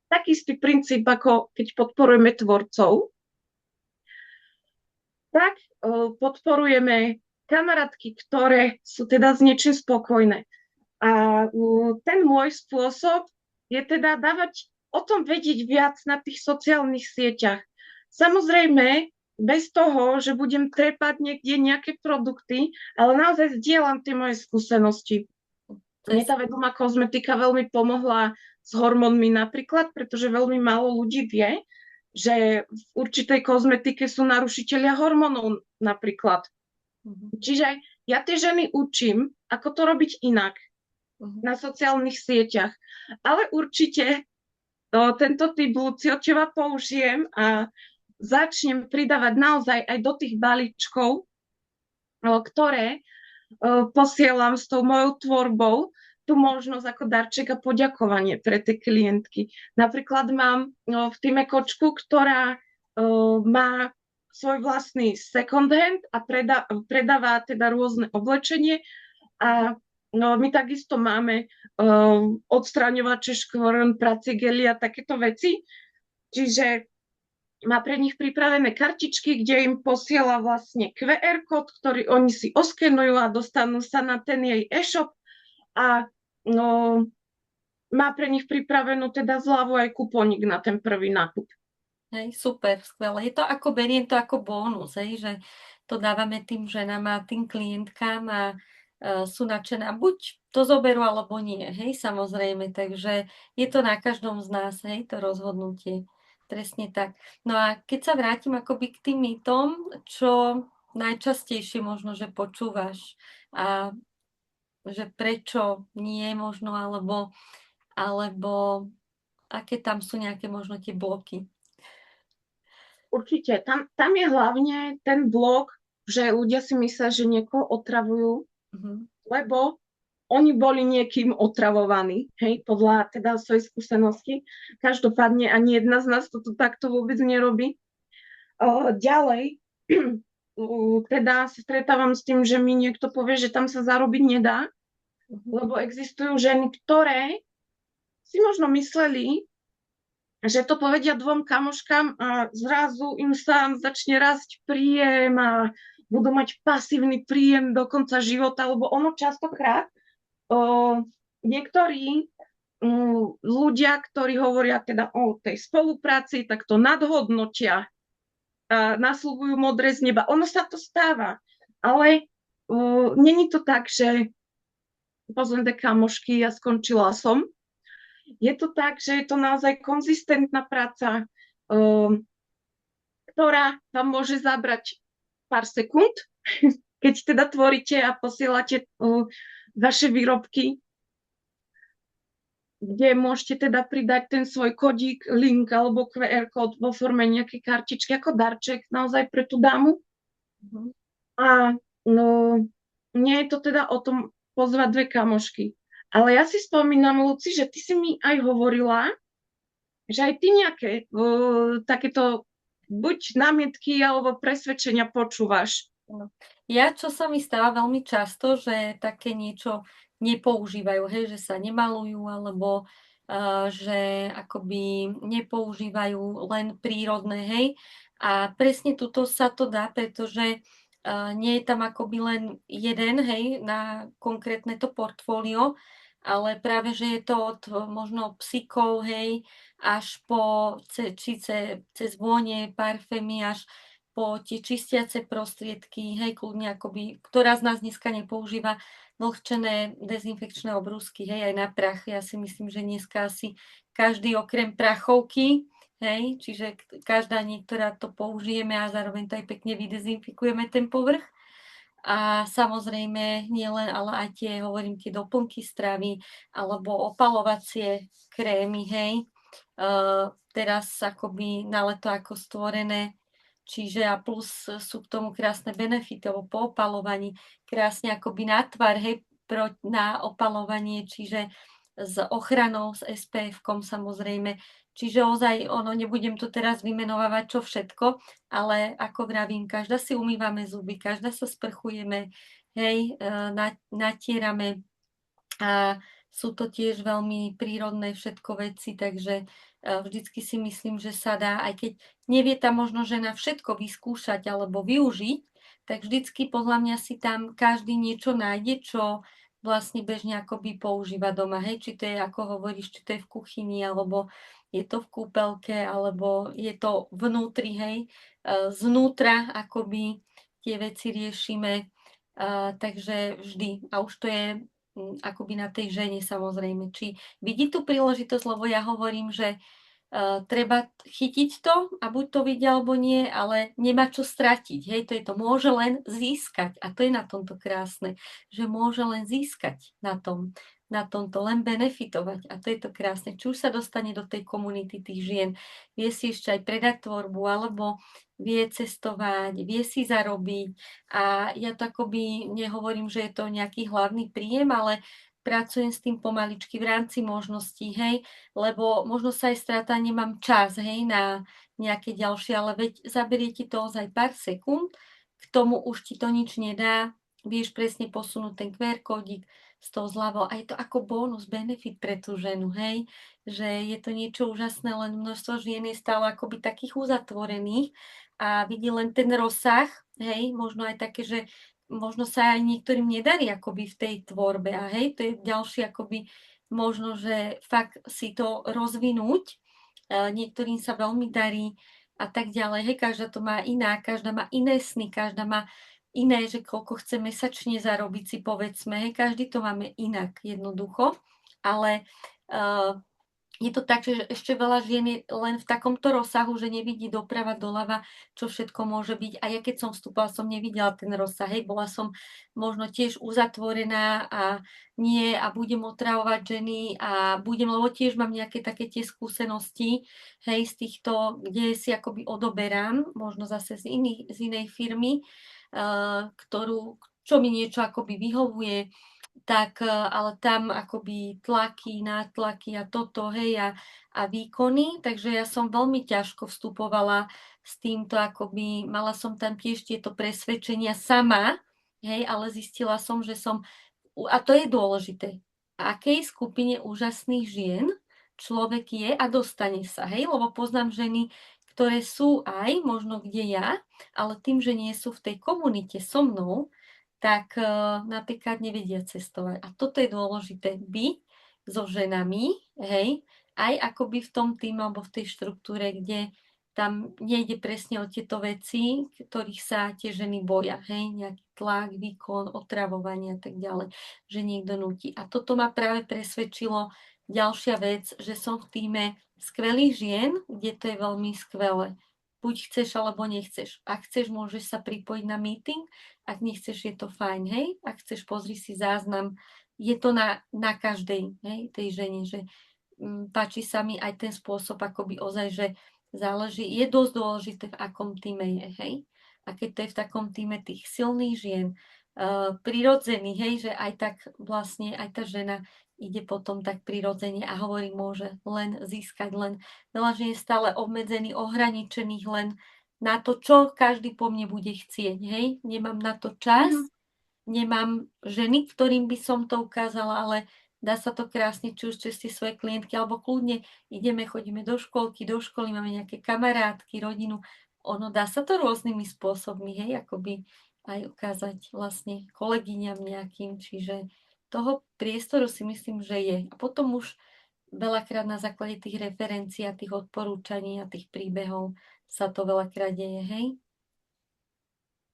taký istý princíp, ako keď podporujeme tvorcov, tak podporujeme kamarátky, ktoré sú teda s niečím spokojné. A ten môj spôsob je teda dávať o tom vedieť viac na tých sociálnych sieťach. Samozrejme, bez toho, že budem trepať niekde nejaké produkty, ale naozaj zdieľam tie moje skúsenosti. Mne tá vedomá kozmetika veľmi pomohla s hormónmi napríklad, pretože veľmi málo ľudí vie, že v určitej kozmetike sú narušitelia hormónov napríklad. Čiže ja tie ženy učím, ako to robiť inak na sociálnych sieťach. Ale určite tento typ Luci od teba použijem a začnem pridávať naozaj aj do tých balíčkov, ktoré posielam s tou mojou tvorbou, tú možnosť ako darček a poďakovanie pre tie klientky. Napríklad mám v týme kočku, ktorá má svoj vlastný second hand a predáva teda rôzne oblečenie a my takisto máme odstraňovače škvrn, pracie gely a takéto veci. Čiže má pre nich pripravené kartičky, kde im posiela vlastne QR kód, ktorý oni si oskenujú a dostanú sa na ten jej e-shop a má pre nich pripravenú teda zľavu aj kupónik na ten prvý nákup. Hej, super, skvelé. Je to ako, beriem to ako bónus, hej, že to dávame tým ženám a tým klientkám a sú nadšené. Buď to zoberú, alebo nie, hej, samozrejme. Takže je to na každom z nás, hej, to rozhodnutie. Presne tak. No a keď sa vrátim akoby k tým mýtom, čo najčastejšie možno, že počúvaš a že prečo nie možno, alebo aké tam sú nejaké možno tie bloky. Určite. Tam je hlavne ten blok, že ľudia si myslia, že niekoho otravujú, lebo oni boli niekým otravovaní, hej, podľa teda svojej skúsenosti. Každopádne ani jedna z nás toto takto vôbec nerobí. Ďalej, teda sa stretávam s tým, že mi niekto povie, že tam sa zarobiť nedá, lebo existujú ženy, ktoré si možno mysleli, že to povedia dvom kamoškám a zrazu im sa začne rásť príjem a budú mať pasívny príjem do konca života, lebo ono častokrát niektorí ľudia, ktorí hovoria teda o tej spolupráci, tak to nadhodnotia a nasľubujú modré z neba. Ono sa to stáva, ale není to tak, že pozvem tie kamošky a skončila som. Je to tak, že je to naozaj konzistentná práca, ktorá vám môže zabrať pár sekúnd, keď teda tvoríte a posielate vaše výrobky, kde môžete teda pridať ten svoj kodík, link alebo QR kód vo forme nejakej kartičky ako darček naozaj pre tú dámu. A nie je to teda o tom pozvať dve kamošky. Ale ja si spomínam, Luci, že ty si mi aj hovorila, že aj ty nejaké takéto buď námietky alebo presvedčenia počúvaš No. Ja, čo sa mi stáva veľmi často, že také niečo nepoužívajú, hej, že sa nemalujú alebo že akoby nepoužívajú len prírodné, hej. A presne tuto sa to dá, pretože nie je tam akoby len jeden, hej, na konkrétne to portfólio, ale práve, že je to od možno psíkov, hej, až po cez vône, parfémy, až po tie čistiace prostriedky, hej, kľudne akoby, ktorá z nás dneska nepoužíva vlhčené dezinfekčné obrúsky, hej, aj na prach. Ja si myslím, že dneska asi každý okrem prachovky, hej, čiže každá niektorá to použijeme a zároveň to aj pekne vydezinfikujeme ten povrch. A samozrejme nielen, ale aj tie, hovorím, tie doplnky stravy alebo opalovacie krémy, hej. Teraz akoby na leto ako stvorené, čiže a plus sú k tomu krásne benefity, lebo po opalovaní krásne akoby na tvar, hej, na opalovanie, čiže s ochranou, s SPF-kom samozrejme. Čiže ozaj, ono, nebudem to teraz vymenovávať, čo všetko, ale ako vravím, každá si umývame zuby, každá sa sprchujeme, hej, natierame a sú to tiež veľmi prírodné všetko veci, takže vždycky si myslím, že sa dá, aj keď nevie tam možno žena všetko vyskúšať alebo využiť, tak vždycky podľa mňa si tam každý niečo nájde, čo vlastne bežne akoby používa doma, hej, či to je, ako hovoríš, či to je v kuchyni, alebo je to v kúpelke, alebo je to vnútri, hej, znútra akoby tie veci riešime, takže vždy. A už to je akoby na tej žene samozrejme. Či vidí tú príležitosť, lebo ja hovorím, že treba chytiť to a buď to vidí alebo nie, ale nemá čo stratiť. Hej, to je to, môže len získať. A to je na tomto krásne, že môže len získať na tomto, len benefitovať. A to je to krásne. Či už sa dostane do tej komunity tých žien, vie si ešte aj predať tvorbu, alebo vie cestovať, vie si zarobiť. A ja to akoby nehovorím, že je to nejaký hlavný príjem, ale pracujem s tým pomaličky v rámci možností, hej, lebo možno sa aj stráta, nemám čas, hej, na nejaké ďalšie, ale veď zaberie ti to ozaj pár sekúnd, k tomu už ti to nič nedá, vieš presne posunúť ten QR kódik z toho zľavo a je to ako bonus, benefit pre tú ženu, hej, že je to niečo úžasné, len množstvo žien je stále akoby takých uzatvorených a vidí len ten rozsah, hej, možno aj také, že možno sa aj niektorým nedarí akoby v tej tvorbe a hej, to je ďalší akoby možno, že fakt si to rozvinúť, niektorým sa veľmi darí a tak ďalej, hej, každá to má iná, každá má iné sny, každá má iné, že koľko chce mesačne zarobiť si povedzme, hej, každý to máme inak jednoducho, ale je to tak, že ešte veľa žien je len v takomto rozsahu, že nevidí doprava, doľava, čo všetko môže byť. A ja keď som vstúpala, som nevidela ten rozsah. Hej, bola som možno tiež uzatvorená a nie a budem otravovať ženy a budem, lebo tiež mám nejaké také tie skúsenosti, hej, z týchto, kde si akoby odoberám, možno zase z inej firmy, čo mi niečo akoby vyhovuje, tak ale tam akoby tlaky, nátlaky a toto, hej, a výkony, takže ja som veľmi ťažko vstupovala s týmto, akoby mala som tam tiež tieto presvedčenia sama, hej, ale zistila som, že som, a to je dôležité, v akej skupine úžasných žien človek je a dostane sa, hej, lebo poznám ženy, ktoré sú aj možno kde ja, ale tým, že nie sú v tej komunite so mnou, tak napríklad nevedia cestovať. A toto je dôležité, byť so ženami, hej, aj akoby v tom týme alebo v tej štruktúre, kde tam nejde presne o tieto veci, ktorých sa tie ženy boja, hej, nejaký tlak, výkon, otravovanie a tak ďalej, že niekto nutí. A toto ma práve presvedčilo ďalšia vec, že som v týme skvelých žien, kde to je veľmi skvelé. Buď chceš, alebo nechceš. Ak chceš, môžeš sa pripojiť na meeting, ak nechceš, je to fajn, hej? Ak chceš, pozri si záznam. Je to na každej, hej, tej žene, že páči sa mi aj ten spôsob, akoby ozaj, že záleží, je dosť dôležité, v akom týme je, hej? A keď to je v takom týme tých silných žien, prirodzených, hej, že aj tak vlastne aj tá žena ide potom tak prirodzene a hovorí, môže len získať, len veľa žien je stále obmedzených, ohraničených len na to, čo každý po mne bude chcieť, hej. Nemám na to čas, nemám ženy, ktorým by som to ukázala, ale dá sa to krásne, či už cez tie svoje klientky, alebo kľudne chodíme do školky, do školy, máme nejaké kamarátky, rodinu. Ono dá sa to rôznymi spôsobmi, hej, akoby aj ukázať vlastne kolegyňam nejakým, čiže toho priestoru si myslím, že je. A potom už veľakrát na základe tých referencií a tých odporúčaní a tých príbehov sa to veľakrát deje, hej?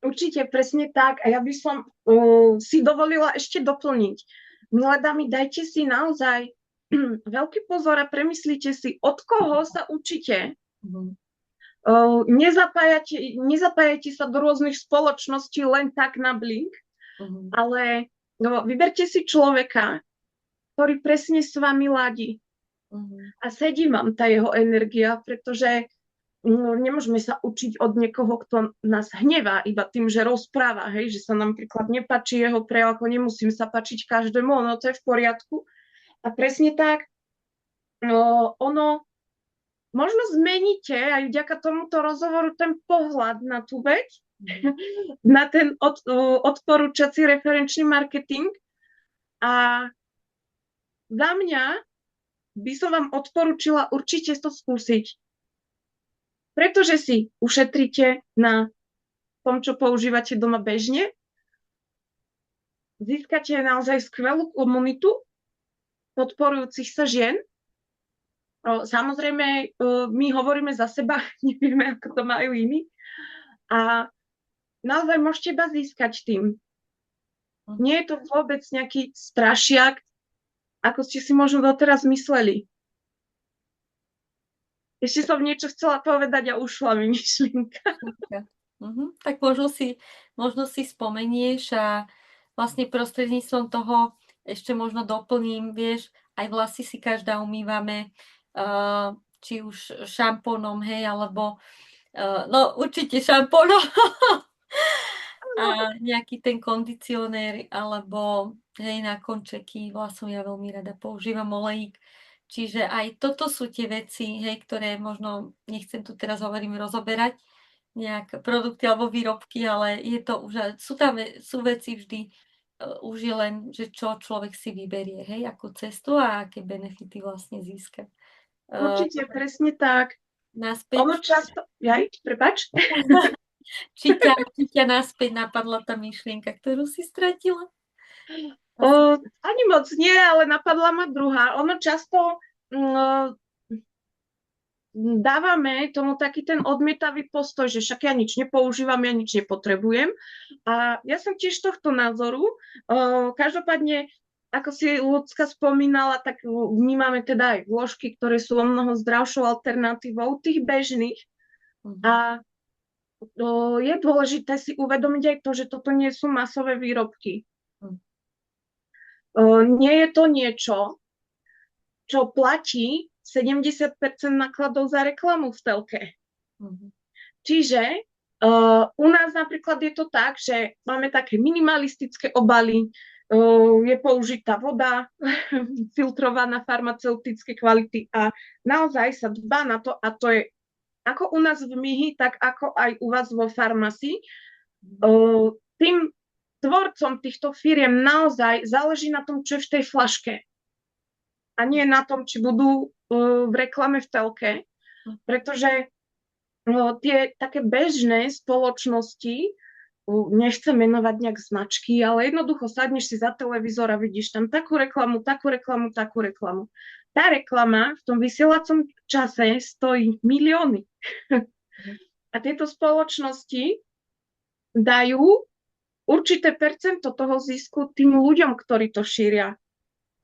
Určite, presne tak. A ja by som si dovolila ešte doplniť. Milé dámy, dajte si naozaj veľký pozor a premyslite si, od koho sa učíte. Nezapájate sa do rôznych spoločností len tak na blink, ale vyberte si človeka, ktorý presne s vami ladí. A sedí vám tá jeho energia, pretože nemôžeme sa učiť od niekoho, kto nás hnevá iba tým, že rozpráva, hej, že sa nám príklad nepáči jeho prejav, ako nemusím sa páčiť každému, ono to je v poriadku. A presne tak, ono možno zmeníte aj vďaka tomuto rozhovoru ten pohľad na tú vec, na ten odporúčací referenčný marketing. A za mňa by som vám odporúčila určite to skúsiť. Pretože si ušetríte na tom, čo používate doma bežne. Získate naozaj skvelú komunitu podporujúcich sa žien. Samozrejme, my hovoríme za seba, nevieme, ako to majú iní. A naozaj môžete iba získať tým. Nie je to vôbec nejaký strašiak, ako ste si možno doteraz mysleli. Ešte som niečo chcela povedať a ušla mi myšlienka. Tak možno si spomenieš a vlastne prostredníctvom toho ešte možno doplním, vieš, aj vlasy si každá umývame, či už šampónom, hej, alebo no určite šampónom a nejaký ten kondicionér, alebo hej, na končeky vlasov ja veľmi rada používam olejík. Čiže aj toto sú tie veci, hej, ktoré možno, nechcem tu teraz rozoberať nejaké produkty alebo výrobky, ale je to už, sú veci vždy, už je len, že čo človek si vyberie, hej, akú cestu a aké benefity vlastne získa. Určite, presne tak. Naspäť. Ono často... Prepáč? Či ťa naspäť napadla tá myšlienka, ktorú si stratila? Ani moc nie, ale napadla ma druhá. Ono často dávame tomu taký ten odmietavý postoj, že však ja nič nepoužívam, ja nič nepotrebujem. A ja som tiež tohto názoru. Každopádne, ako si Ľudská spomínala, tak vnímame teda aj vložky, ktoré sú o mnoho zdravšou alternatívou tých bežných. A je dôležité si uvedomiť aj to, že toto nie sú masové výrobky. Nie je to niečo, čo platí 70% nákladov za reklamu v telke. Čiže u nás napríklad je to tak, že máme také minimalistické obaly, je použitá voda, filtrovaná farmaceutické kvality a naozaj sa dbá na to, a to je ako u nás v Myhi, tak ako aj u vás vo farmácii. Tým tvorcom týchto firiem naozaj záleží na tom, čo je v tej flaške. A nie na tom, či budú v reklame v telke. Pretože tie také bežné spoločnosti, nechcem menovať nejak značky, ale jednoducho sadneš si za televízor a vidíš tam takú reklamu, takú reklamu, takú reklamu. Tá reklama v tom vysielacom čase stojí milióny. A tieto spoločnosti dajú určité percento toho zisku tým ľuďom, ktorí to šíria.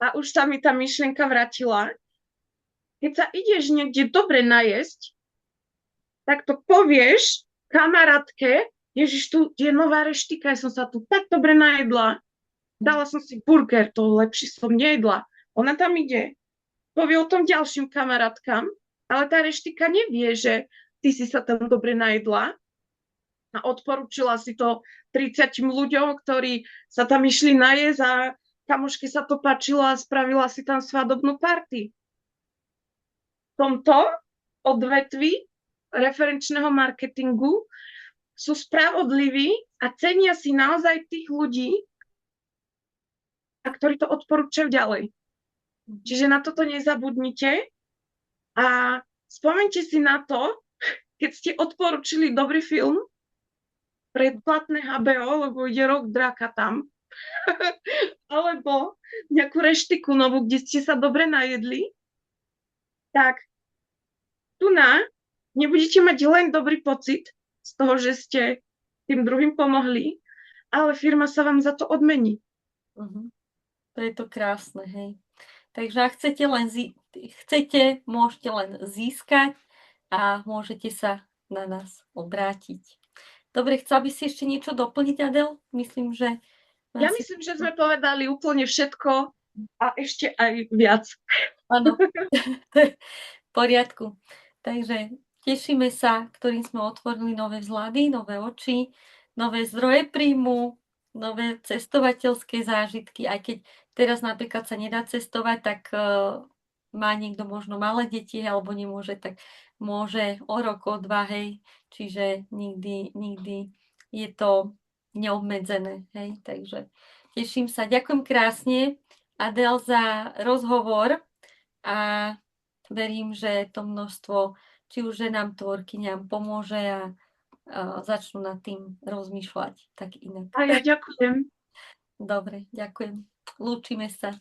A už sa mi tá myšlienka vrátila. Keď sa ideš niekde dobre najesť, tak to povieš kamarátke, Ježiš, tu je nová reštika, ja som sa tu tak dobre najedla. Dala som si burger, to lepšie som nejedla. Ona tam ide, povie o tom ďalším kamarátkam, ale tá reštika nevie, že ty si sa tam dobre najedla a odporúčila si to 30 ľuďom, ktorí sa tam išli najesť a kamoške sa to páčilo a spravila si tam svadobnú party. V tomto odvetví referenčného marketingu sú spravodliví a cenia si naozaj tých ľudí, a ktorí to odporúčajú ďalej. Čiže na toto nezabudnite a spomeňte si na to, keď ste odporúčili dobrý film, predplatné HBO, lebo ide Rok draka tam, alebo nejakú reštiku novú, kde ste sa dobre najedli, tak tu nebudete mať len dobrý pocit z toho, že ste tým druhým pomohli, ale firma sa vám za to odmení. To je to krásne, hej. Takže ak chcete, môžete len získať a môžete sa na nás obrátiť. Dobre, chcela by si ešte niečo doplniť, Adel? Myslím, že... Ja myslím, že sme povedali úplne všetko a ešte aj viac. Áno, v poriadku. Takže tešíme sa, ktorým sme otvorili nové vzhľady, nové oči, nové zdroje príjmu, nové cestovateľské zážitky, aj keď teraz napríklad sa nedá cestovať, tak má niekto možno malé deti alebo nemôže, tak môže o rok, o dva, hej. Čiže nikdy je to neobmedzené, hej. Takže teším sa. Ďakujem krásne, Adel, za rozhovor a verím, že to množstvo, či už ženám, tvorkyňam pomôže a začnú nad tým rozmýšľať tak inak. A ja ďakujem. Dobre, ďakujem. Lúčime sa.